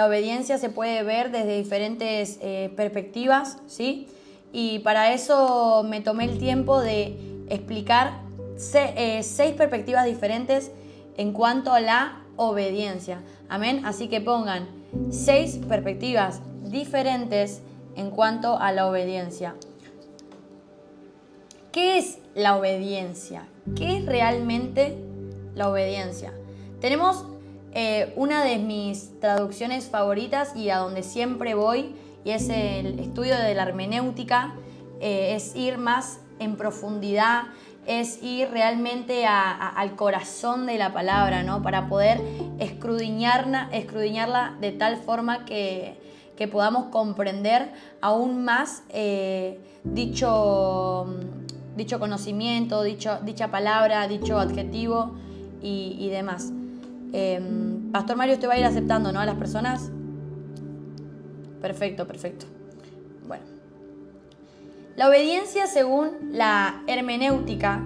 La obediencia se puede ver desde diferentes perspectivas, ¿sí? Y para eso me tomé el tiempo de explicar 6 perspectivas diferentes en cuanto a la obediencia. Amén. Así que pongan 6 perspectivas diferentes en cuanto a la obediencia. ¿Qué es la obediencia? ¿Qué es realmente la obediencia? Tenemos una de mis traducciones favoritas y a donde siempre voy, y es el estudio de la hermenéutica. Es ir más en profundidad, es ir realmente al corazón de la palabra, ¿no? Para poder escudriñarla de tal forma que podamos comprender aún más dicho conocimiento, dicha palabra, dicho adjetivo y demás. Pastor Mario, usted va a ir aceptando, ¿no? A las personas. Perfecto. Bueno. La obediencia según la hermenéutica,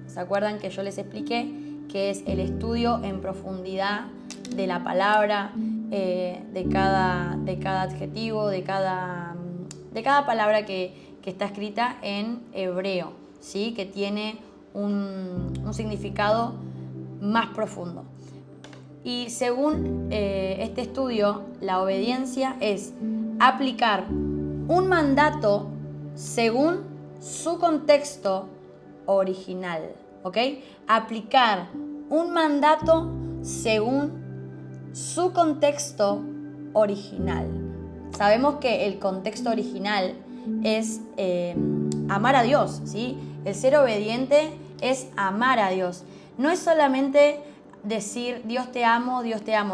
¿se acuerdan que yo les expliqué que es el estudio en profundidad de la palabra, de cada adjetivo, de cada palabra que está escrita en hebreo, ¿sí? Que tiene un significado más profundo. Y según este estudio, la obediencia es aplicar un mandato según su contexto original, ¿ok? Aplicar un mandato según su contexto original. Sabemos que el contexto original es amar a Dios, ¿sí? El ser obediente es amar a Dios. No es solamente decir Dios te amo,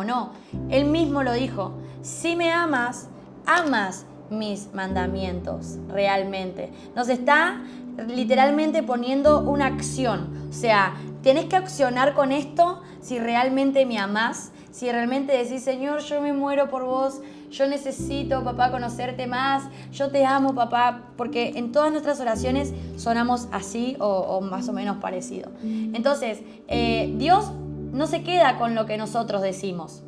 no. Él mismo lo dijo, si me amas, amas mis mandamientos, realmente. Nos está literalmente poniendo una acción. O sea, tenés que accionar con esto si realmente me amás, si realmente decís, Señor, yo me muero por vos, yo necesito, papá, conocerte más, yo te amo, papá, porque en todas nuestras oraciones sonamos así o más o menos parecido. Entonces, Dios no se queda con lo que nosotros decimos.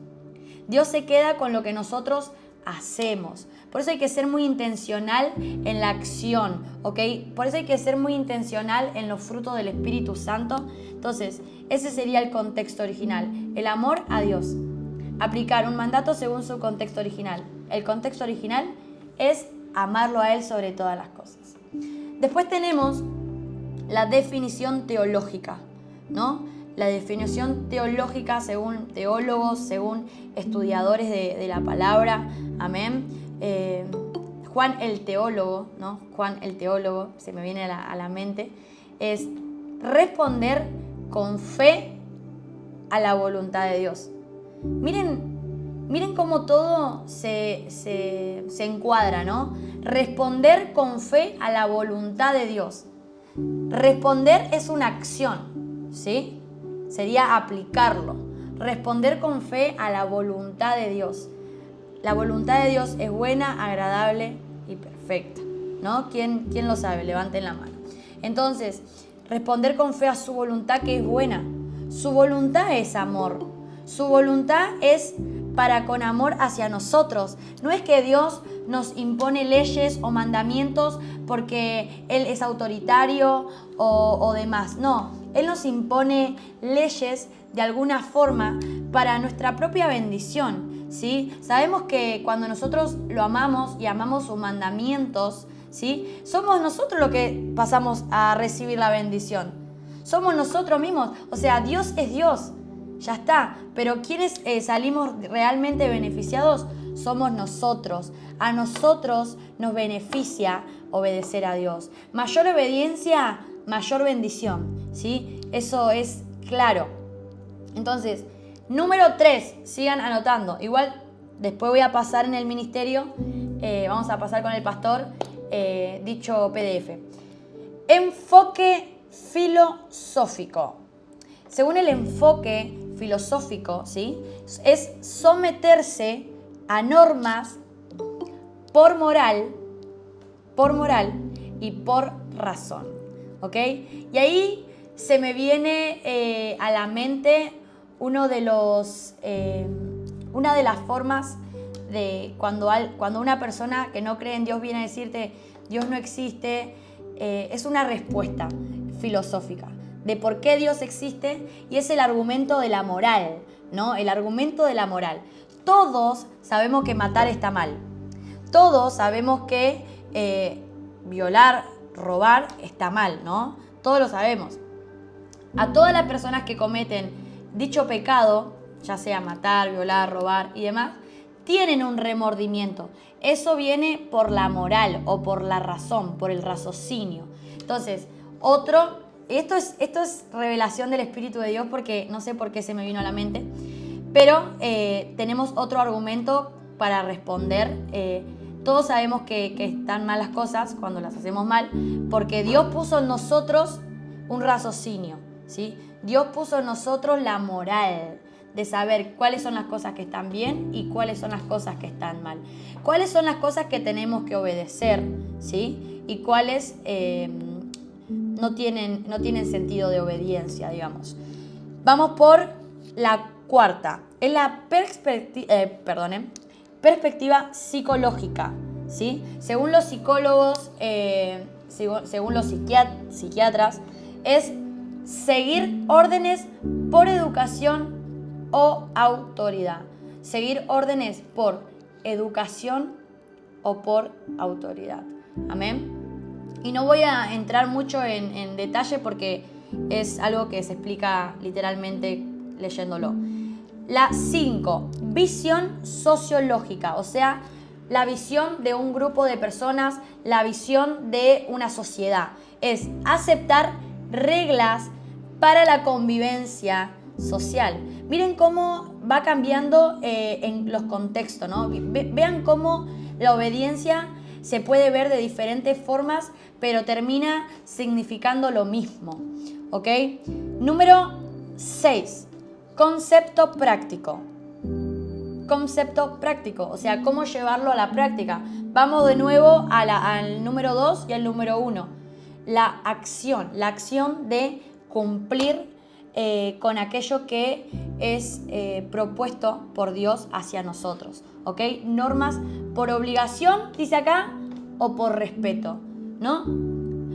Dios se queda con lo que nosotros hacemos. Por eso hay que ser muy intencional en la acción, ¿ok? Por eso hay que ser muy intencional en los frutos del Espíritu Santo. Entonces, ese sería el contexto original. El amor a Dios. Aplicar un mandato según su contexto original. El contexto original es amarlo a Él sobre todas las cosas. Después tenemos la definición teológica, ¿no? La definición teológica según teólogos, según estudiadores de la palabra. Amén. Juan el teólogo, ¿no? Juan el teólogo, se me viene a la mente, es responder con fe a la voluntad de Dios. Miren cómo todo se encuadra, ¿no? Responder con fe a la voluntad de Dios. Responder es una acción, ¿sí? Sería aplicarlo. Responder con fe a la voluntad de Dios. La voluntad de Dios es buena, agradable y perfecta, ¿no? ¿Quién lo sabe? Levanten la mano. Entonces, responder con fe a su voluntad que es buena. Su voluntad es amor. Su voluntad es para con amor hacia nosotros. No es que Dios nos impone leyes o mandamientos porque Él es autoritario o demás. No, Él nos impone leyes de alguna forma para nuestra propia bendición, ¿sí? Sabemos que cuando nosotros lo amamos y amamos sus mandamientos, ¿sí? Somos nosotros los que pasamos a recibir la bendición. Somos nosotros mismos. O sea, Dios es Dios. Ya está. Pero quienes salimos realmente beneficiados somos nosotros. A nosotros nos beneficia obedecer a Dios. Mayor obediencia, mayor bendición, ¿sí? Eso es claro. Entonces, número 3, sigan anotando. Igual después voy a pasar en el ministerio, vamos a pasar con el pastor dicho PDF. Enfoque filosófico. Según el enfoque filosófico, ¿sí? Es someterse a normas por moral y por razón, ¿ok? Y ahí se me viene a la mente uno de los Una de las formas de cuando una persona que no cree en Dios viene a decirte Dios no existe, es una respuesta filosófica de por qué Dios existe, y es el argumento de la moral, ¿no? El argumento de la moral. Todos sabemos que matar está mal. Todos sabemos que violar, robar está mal, ¿no? Todos lo sabemos. A todas las personas que cometen dicho pecado, ya sea matar, violar, robar y demás, tienen un remordimiento. Eso viene por la moral o por la razón, por el raciocinio. Entonces, esto es revelación del Espíritu de Dios, porque no sé por qué se me vino a la mente, pero tenemos otro argumento para responder. Todos sabemos que están mal las cosas cuando las hacemos mal, porque Dios puso en nosotros un raciocinio, ¿sí? Dios puso en nosotros la moral de saber cuáles son las cosas que están bien y cuáles son las cosas que están mal. Cuáles son las cosas que tenemos que obedecer, ¿sí? Y cuáles no tienen sentido de obediencia, digamos. Vamos por la cuarta. Es la perspectiva psicológica, ¿sí? Según los psicólogos, según los psiquiatras, es seguir órdenes por educación o autoridad. Seguir órdenes por educación o por autoridad. Amén. Y no voy a entrar mucho en detalle porque es algo que se explica literalmente leyéndolo. La 5, visión sociológica, o sea, la visión de un grupo de personas, la visión de una sociedad. Es aceptar reglas para la convivencia social. Miren cómo va cambiando en los contextos, ¿no? Vean cómo la obediencia se puede ver de diferentes formas, pero termina significando lo mismo, ¿ok? Número 6, concepto práctico. Concepto práctico, o sea, cómo llevarlo a la práctica. Vamos de nuevo al número 2 y al número 1. La acción de cumplir con aquello que es propuesto por Dios hacia nosotros, ¿ok? Normas por obligación, dice acá, o por respeto, ¿no?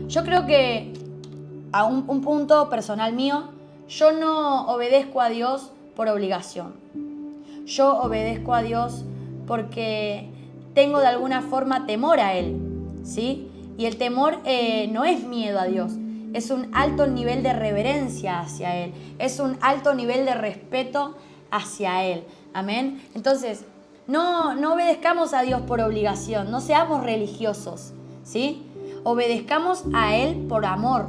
Yo creo que a un punto personal mío, yo no obedezco a Dios por obligación. Yo obedezco a Dios porque tengo de alguna forma temor a Él, ¿sí? Y el temor no es miedo a Dios, es un alto nivel de reverencia hacia Él, es un alto nivel de respeto hacia Él. Amén. Entonces, no obedezcamos a Dios por obligación, no seamos religiosos, ¿sí? Obedezcamos a Él por amor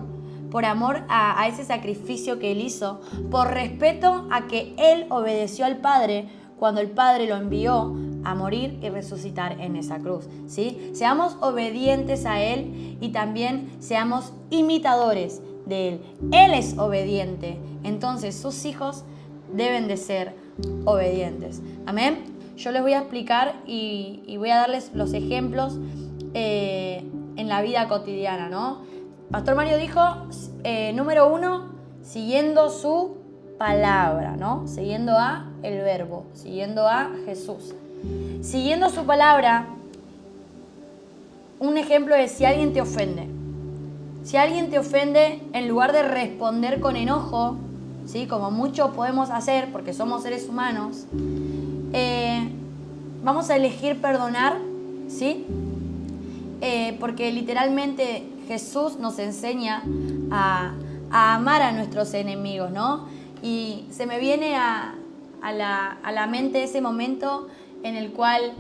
a ese sacrificio que Él hizo, por respeto a que Él obedeció al Padre cuando el Padre lo envió a morir y resucitar en esa cruz, ¿sí? Seamos obedientes a Él y también seamos imitadores de Él. Él es obediente, entonces sus hijos deben de ser obedientes. Amén. Yo les voy a explicar y voy a darles los ejemplos en la vida cotidiana, ¿no? Pastor Mario dijo, número 1, siguiendo su palabra, ¿no? Siguiendo a el verbo, siguiendo a Jesús. Siguiendo su palabra, un ejemplo es si alguien te ofende. Si alguien te ofende, en lugar de responder con enojo, ¿sí? Como muchos podemos hacer porque somos seres humanos, vamos a elegir perdonar, ¿sí? Porque literalmente Jesús nos enseña a amar a nuestros enemigos, ¿no? Y se me viene a la mente ese momento en el cual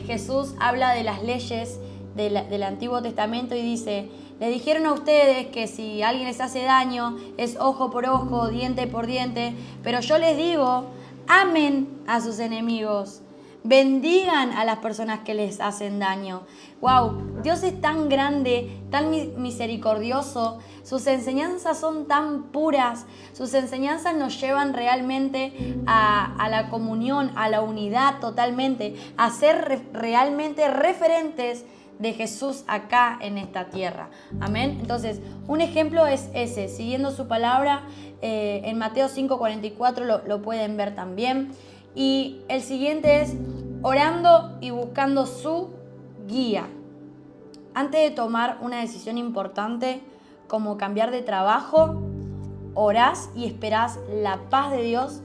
Jesús habla de las leyes del Antiguo Testamento y dice, les dijeron a ustedes que si alguien les hace daño es ojo por ojo, diente por diente, pero yo les digo, amen a sus enemigos, bendigan a las personas que les hacen daño. ¡Wow! Dios es tan grande, tan misericordioso. Sus enseñanzas son tan puras. Sus enseñanzas nos llevan realmente a la comunión, a la unidad totalmente, a ser realmente referentes de Jesús acá en esta tierra. Amén. Entonces, un ejemplo es ese, siguiendo su palabra. En Mateo 5:44 lo pueden ver también. Y el siguiente es orando y buscando su guía. Antes de tomar una decisión importante como cambiar de trabajo, orás y esperás la paz de Dios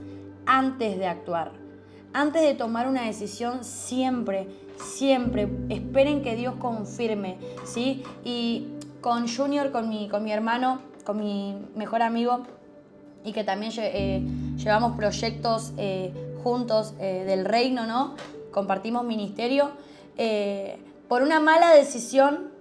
antes de actuar. Antes de tomar una decisión, siempre esperen que Dios confirme, ¿sí? Y con Junior, con mi hermano, con mi mejor amigo, y que también llevamos proyectos juntos del reino, ¿no? Compartimos ministerio. Por una mala decisión,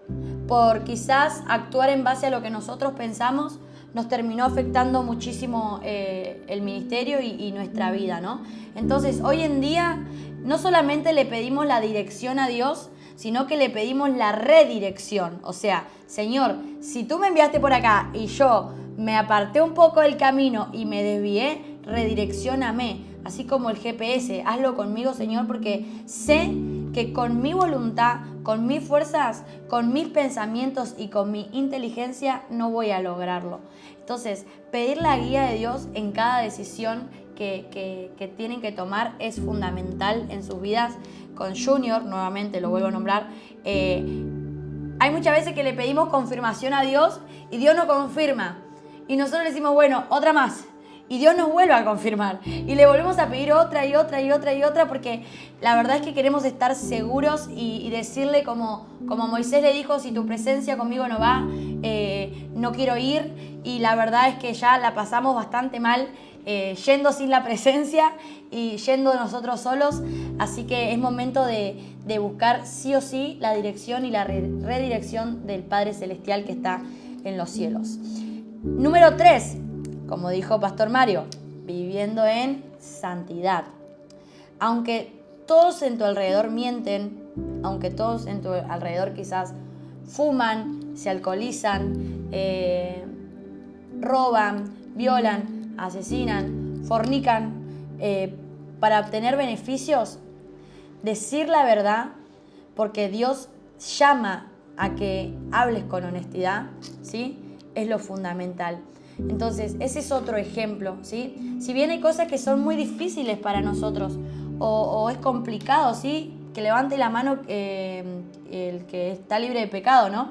por quizás actuar en base a lo que nosotros pensamos, nos terminó afectando muchísimo el ministerio y nuestra vida, ¿no? Entonces, hoy en día, no solamente le pedimos la dirección a Dios, sino que le pedimos la redirección. O sea, Señor, si tú me enviaste por acá y yo me aparté un poco del camino y me desvié, redireccióname. Así como el GPS, hazlo conmigo, Señor, porque sé que con mi voluntad, con mis fuerzas, con mis pensamientos y con mi inteligencia no voy a lograrlo. Entonces, pedir la guía de Dios en cada decisión que tienen que tomar es fundamental en sus vidas. Con Junior, nuevamente lo vuelvo a nombrar, hay muchas veces que le pedimos confirmación a Dios y Dios no confirma. Y nosotros le decimos, bueno, otra más. Y Dios nos vuelve a confirmar. Y le volvemos a pedir otra y otra y otra y otra, porque la verdad es que queremos estar seguros y decirle como Moisés le dijo, si tu presencia conmigo no va, no quiero ir. Y la verdad es que ya la pasamos bastante mal yendo sin la presencia y yendo nosotros solos. Así que es momento de buscar sí o sí la dirección y la redirección del Padre Celestial que está en los cielos. Número 3. Como dijo Pastor Mario, viviendo en santidad. Aunque todos en tu alrededor mienten, aunque todos en tu alrededor quizás fuman, se alcoholizan, roban, violan, asesinan, fornican para obtener beneficios, decir la verdad, porque Dios llama a que hables con honestidad, ¿sí? Es lo fundamental. Entonces, ese es otro ejemplo, ¿sí? Si bien hay cosas que son muy difíciles para nosotros o es complicado, ¿sí? Que levante la mano el que está libre de pecado, ¿no?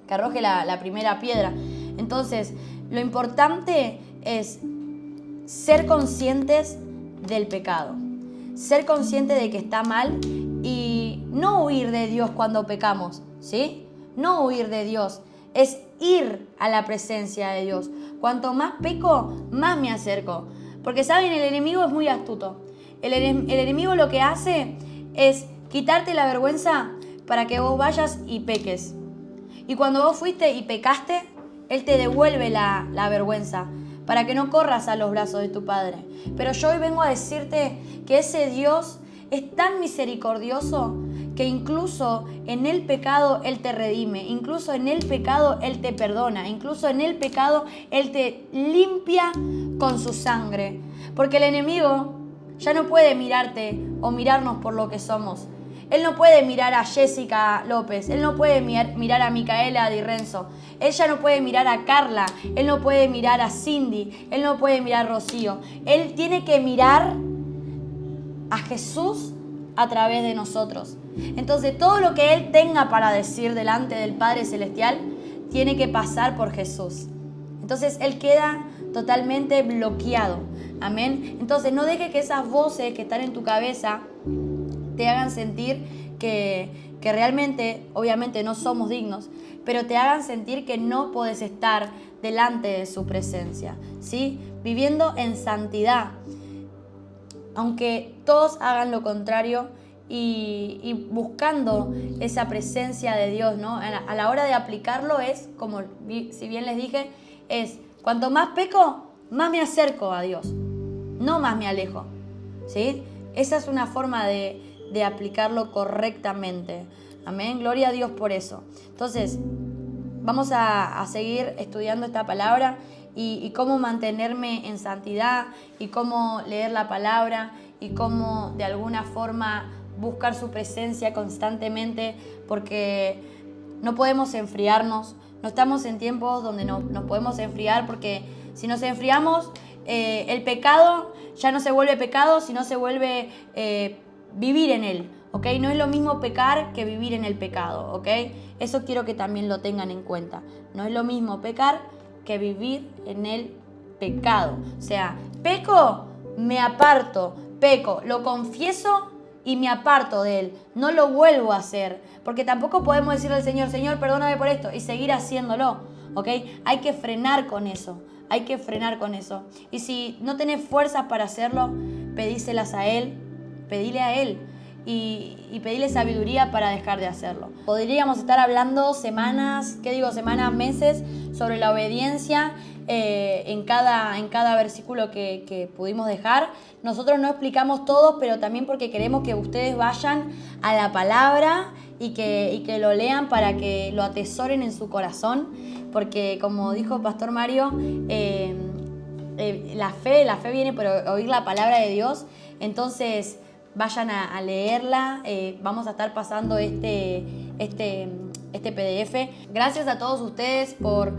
Que arroje la primera piedra. Entonces, lo importante es ser conscientes del pecado, ser conscientes de que está mal y no huir de Dios cuando pecamos, ¿sí? No huir de Dios, es ir a la presencia de Dios. Cuanto más peco, más me acerco. Porque, ¿saben? El enemigo es muy astuto. El enemigo lo que hace es quitarte la vergüenza para que vos vayas y peques. Y cuando vos fuiste y pecaste, Él te devuelve la vergüenza para que no corras a los brazos de tu Padre. Pero yo hoy vengo a decirte que ese Dios es tan misericordioso que incluso en el pecado Él te redime, incluso en el pecado Él te perdona, incluso en el pecado Él te limpia con su sangre. Porque el enemigo ya no puede mirarte o mirarnos por lo que somos. Él no puede mirar a Jessica López, Él no puede mirar a Micaela Di Renzo, Él ya no puede mirar a Carla, Él no puede mirar a Cindy, Él no puede mirar a Rocío. Él tiene que mirar a Jesús a través de nosotros. Entonces, todo lo que Él tenga para decir delante del Padre Celestial tiene que pasar por Jesús. Entonces, Él queda totalmente bloqueado. Amén. Entonces, no deje que esas voces que están en tu cabeza te hagan sentir que realmente, obviamente no somos dignos, pero te hagan sentir que no podés estar delante de su presencia, ¿sí? Viviendo en santidad, aunque todos hagan lo contrario y buscando esa presencia de Dios, ¿no? A la hora de aplicarlo es, como si bien les dije, es cuanto más peco, más me acerco a Dios, no más me alejo, ¿sí? Esa es una forma de aplicarlo correctamente. Amén, gloria a Dios por eso. Entonces, vamos a seguir estudiando esta palabra y cómo mantenerme en santidad y cómo leer la palabra y cómo de alguna forma buscar su presencia constantemente, porque no podemos enfriarnos, no estamos en tiempos donde nos podemos enfriar, porque si nos enfriamos el pecado ya no se vuelve pecado, sino se vuelve vivir en él, ¿ok? No es lo mismo pecar que vivir en el pecado, ¿ok? Eso quiero que también lo tengan en cuenta. No es lo mismo pecar que vivir en el pecado. O sea, peco, me aparto, peco, lo confieso y me aparto de él. No lo vuelvo a hacer, porque tampoco podemos decirle al Señor, Señor, perdóname por esto, y seguir haciéndolo, ¿ok? Hay que frenar con eso. Hay que frenar con eso. Y si no tenés fuerzas para hacerlo, pedíselas a Él, pedile a Él y pedile sabiduría para dejar de hacerlo. Podríamos estar hablando semanas, meses, sobre la obediencia en cada versículo que pudimos dejar. Nosotros no explicamos todo, pero también porque queremos que ustedes vayan a la palabra y que lo lean para que lo atesoren en su corazón. Porque como dijo Pastor Mario, la fe viene por oír la palabra de Dios. Entonces vayan a leerla. Vamos a estar pasando este PDF. Gracias a todos ustedes por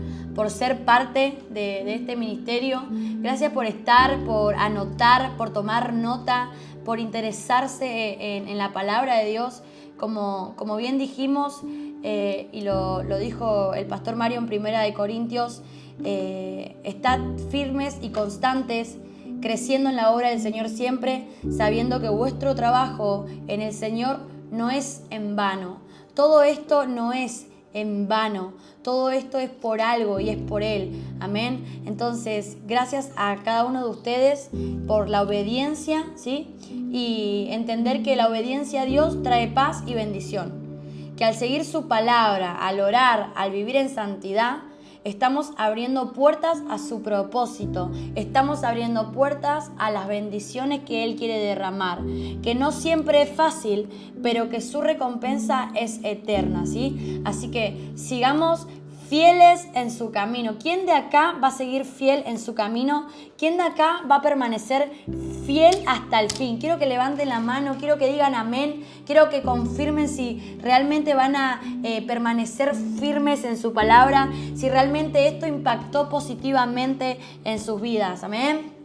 ser parte de este ministerio. Gracias por estar, por anotar, por tomar nota, por interesarse en la palabra de Dios. Como bien dijimos, y lo dijo el Pastor Mario en 1 Corintios, estad firmes y constantes, creciendo en la obra del Señor siempre, sabiendo que vuestro trabajo en el Señor no es en vano. Todo esto no es en vano. Todo esto es por algo y es por Él. Amén. Entonces, gracias a cada uno de ustedes por la obediencia, ¿sí? Y entender que la obediencia a Dios trae paz y bendición. Que al seguir su palabra, al orar, al vivir en santidad, estamos abriendo puertas a su propósito. Estamos abriendo puertas a las bendiciones que Él quiere derramar. Que no siempre es fácil, pero que su recompensa es eterna, ¿sí? Así que sigamos fieles en su camino. ¿Quién de acá va a seguir fiel en su camino? ¿Quién de acá va a permanecer fiel hasta el fin? Quiero que levanten la mano, quiero que digan amén, quiero que confirmen si realmente van a permanecer firmes en su palabra, si realmente esto impactó positivamente en sus vidas. Amén.